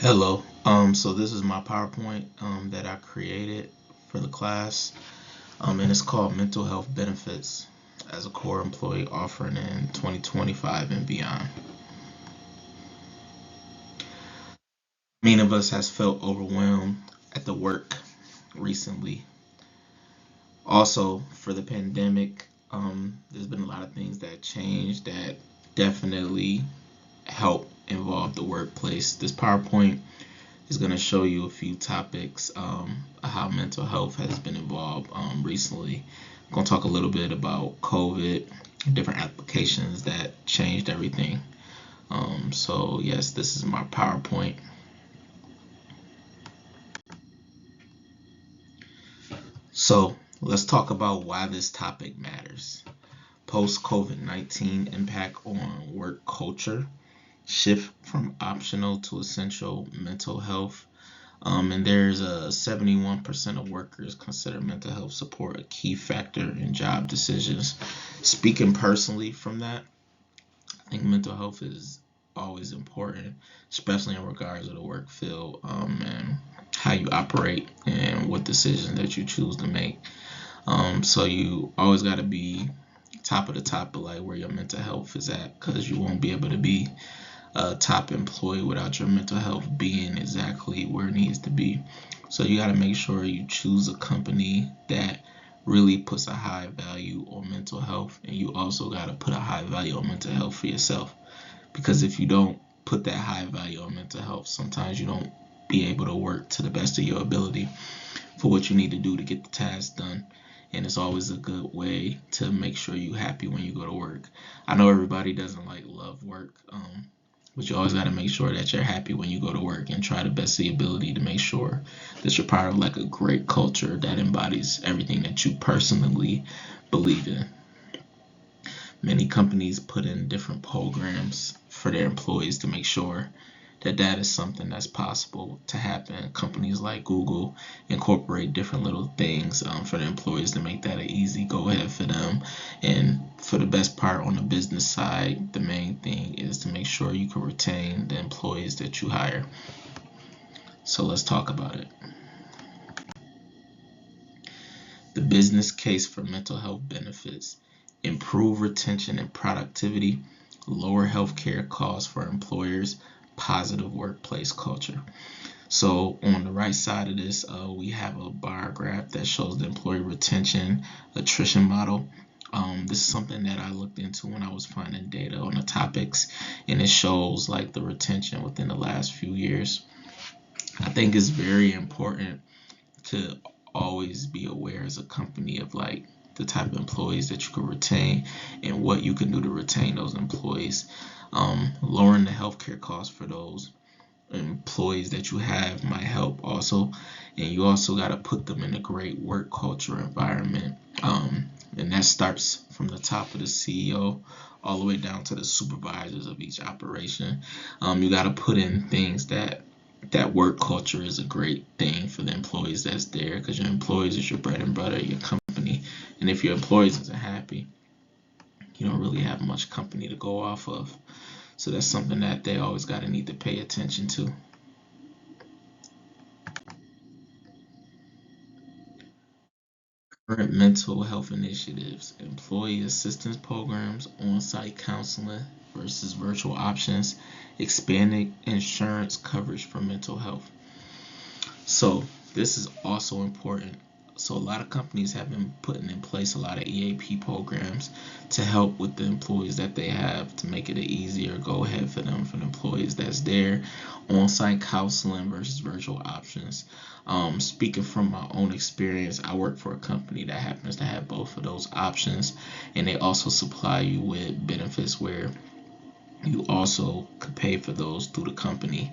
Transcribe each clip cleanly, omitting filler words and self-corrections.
Hello. So this is my PowerPoint that I created for the class, and it's called Mental Health Benefits as a Core Employee Offering in 2025 and Beyond. Many of us has felt overwhelmed at the work recently. Also, for the pandemic, there's been a lot of things that changed that definitely help involve the workplace. This PowerPoint is going to show you a few topics how mental health has been involved recently. I'm going to talk a little bit about COVID, different applications that changed everything. So yes, this is my PowerPoint. So let's talk about why this topic matters. Post COVID-19 impact on work culture, shift from optional to essential mental health. And there's a 71% of workers consider mental health support a key factor in job decisions. Speaking personally from that, I think mental health is always important, especially in regards to the work field and how you operate and what decisions that you choose to make. So you always got to be top of the top of like where your mental health is at, because you won't be able to be a top employee without your mental health being exactly where it needs to be. So you got to make sure you choose a company that really puts a high value on mental health, and you also got to put a high value on mental health for yourself. Because if you don't put that high value on mental health, sometimes you don't be able to work to the best of your ability for what you need to do to get the task done. And it's always a good way to make sure you're happy when you go to work. I know everybody doesn't like love work, but you always got to make sure that you're happy when you go to work and try the best of your ability to make sure that you're part of like a great culture that embodies everything that you personally believe in. Many companies put in different programs for their employees to make sure that that is something that's possible to happen. Companies like Google incorporate different little things for the employees to make that an easy go ahead for them. And for the best part on the business side, the main thing is to make sure you can retain the employees that you hire. So let's talk about it. The business case for mental health benefits: improve retention and productivity, lower healthcare costs for employers, positive workplace culture. So on the right side of this, we have a bar graph that shows the employee retention attrition model. This is something that I looked into when I was finding data on the topics, and it shows like the retention within the last few years. I think it's very important to always be aware as a company of like the type of employees that you can retain and what you can do to retain those employees. Lowering the healthcare costs for those employees that you have might help also, and you also got to put them in a great work culture environment, and that starts from the top of the CEO all the way down to the supervisors of each operation. You got to put in things that work culture is a great thing for the employees that's there, because your employees is your bread and butter, your company, and if your employees isn't happy, you don't really have much company to go off of. So that's something that they always got to need to pay attention to. Current mental health initiatives: employee assistance programs, on-site counseling versus virtual options, expanded insurance coverage for mental health. So this is also important. So a lot of companies have been putting in place a lot of EAP programs to help with the employees that they have, to make it an easier go ahead for them, for the employees that's there. On-site counseling versus virtual options. Speaking from my own experience, I work for a company that happens to have both of those options, and they also supply you with benefits where you also could pay for those through the company.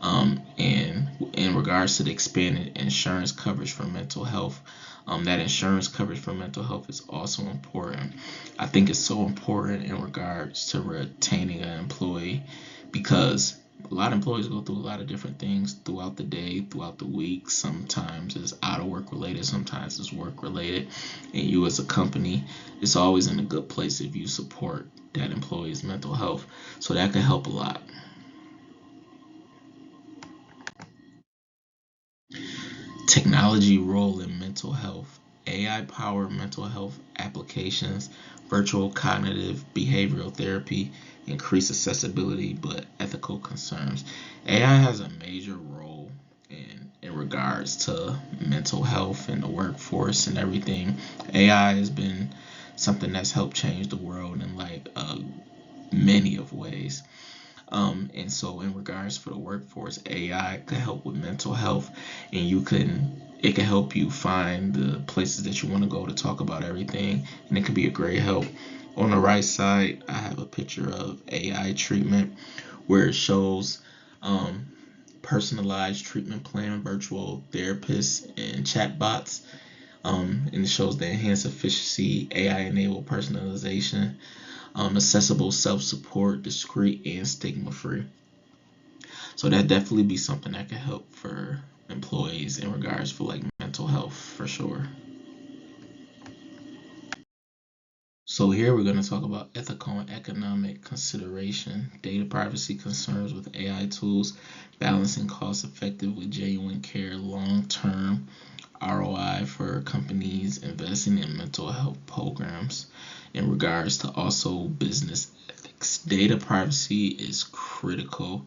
And in regards to the expanded insurance coverage for mental health, that insurance coverage for mental health is also important. I think it's so important in regards to retaining an employee, because a lot of employees go through a lot of different things throughout the day, throughout the week. Sometimes it's out of work related, sometimes it's work related. And you as a company, it's always in a good place if you support that employee's mental health. So that can help a lot. Technology role in mental health. AI-powered mental health applications, virtual cognitive behavioral therapy, increase accessibility, but ethical concerns. AI has a major role in regards to mental health and the workforce and everything. AI has been something that's helped change the world in like many of ways. And so in regards for the workforce, AI could help with mental health, and it can help you find the places that you want to go to talk about everything, and it could be a great help. On the right side, I have a picture of AI treatment where it shows um, personalized treatment plan, virtual therapists, and chatbots. And it shows the enhanced efficiency, AI enabled personalization, accessible self-support, discreet, and stigma-free. So that definitely be something that can help for employees in regards for like mental health for sure. So here we're going to talk about ethical and economic consideration, data privacy concerns with AI tools, balancing cost effective with genuine care, long-term ROI for companies investing in mental health programs. In regards to also business ethics, data privacy is critical.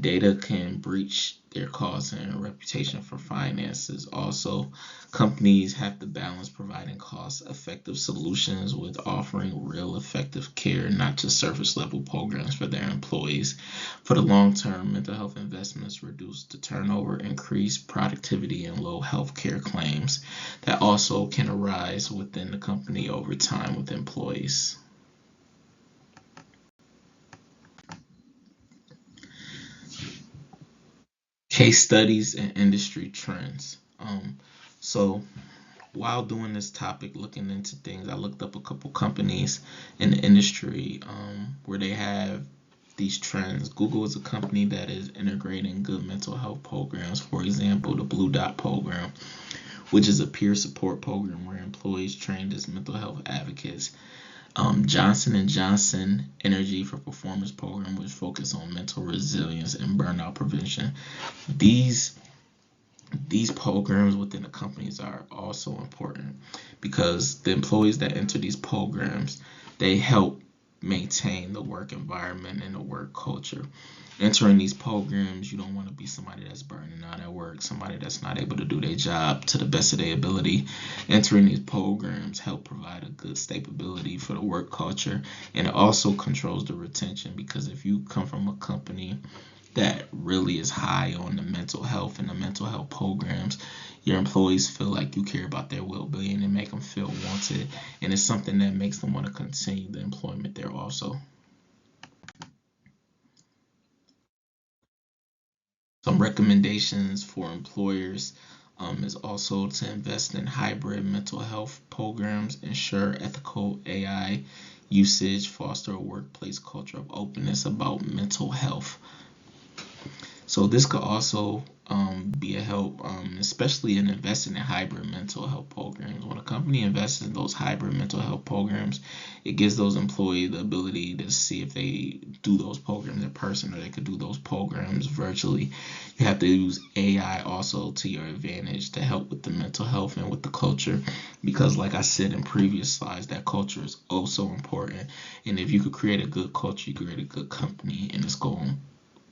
Data can breach their cause and reputation for finances. Also, companies have to balance providing cost-effective solutions with offering real effective care, not just surface level programs for their employees. For the long term, mental health investments reduce the turnover, increase productivity, and low healthcare claims that also can arise within the company over time with employees. Case studies and industry trends. So while doing this topic, looking into things, I looked up a couple companies in the industry where they have these trends. Google is a company that is integrating good mental health programs. For example, the Blue Dot program, which is a peer support program where employees trained as mental health advocates. Johnson and Johnson Energy for Performance program, which focus on mental resilience and burnout prevention. These these programs within the companies are also important because the employees that enter these programs, they help maintain the work environment and the work culture. Entering these programs, you don't want to be somebody that's burning out at work, somebody that's not able to do their job to the best of their ability. Entering these programs help provide a good stability for the work culture, and it also controls the retention because if you come from a company that really is high on the mental health and the mental health programs, your employees feel like you care about their well-being and make them feel wanted, and it's something that makes them want to continue the employment there also. Some recommendations for employers is also to invest in hybrid mental health programs, ensure ethical AI usage, foster a workplace culture of openness about mental health. So this could also be a help, especially in investing in hybrid mental health programs. When a company invests in those hybrid mental health programs, it gives those employees the ability to see if they do those programs in person or they could do those programs virtually. You have to use AI also to your advantage to help with the mental health and with the culture because like I said in previous slides, that culture is also important. And if you could create a good culture, you create a good company and it's going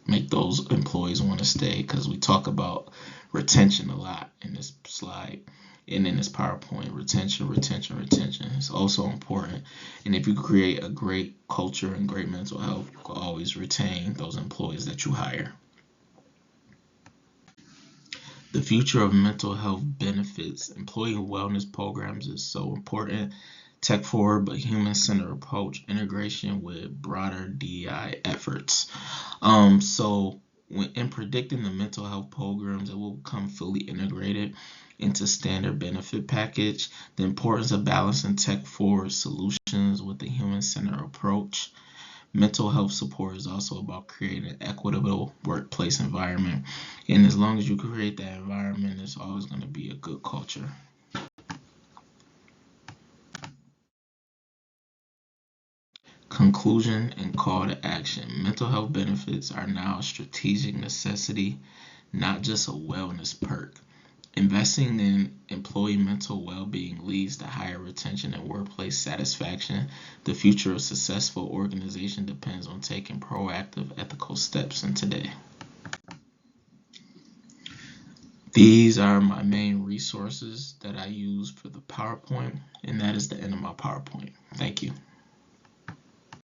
make those employees want to stay because we talk about retention a lot in this slide and in this PowerPoint. Retention is also important. And if you create a great culture and great mental health, you can always retain those employees that you hire. The future of mental health benefits. Employee wellness programs is so important. Tech forward but human centered approach, integration with broader DEI efforts. So when in predicting the mental health programs, it will come fully integrated into standard benefit package. The importance of balancing tech forward solutions with the human centered approach. Mental health support is also about creating an equitable workplace environment. And as long as you create that environment, it's always going to be a good culture. Conclusion and call to action. Mental health benefits are now a strategic necessity, not just a wellness perk. Investing in employee mental well-being leads to higher retention and workplace satisfaction. The future of successful organization depends on taking proactive ethical steps in today. These are my main resources that I use for the PowerPoint, and that is the end of my PowerPoint. Thank you.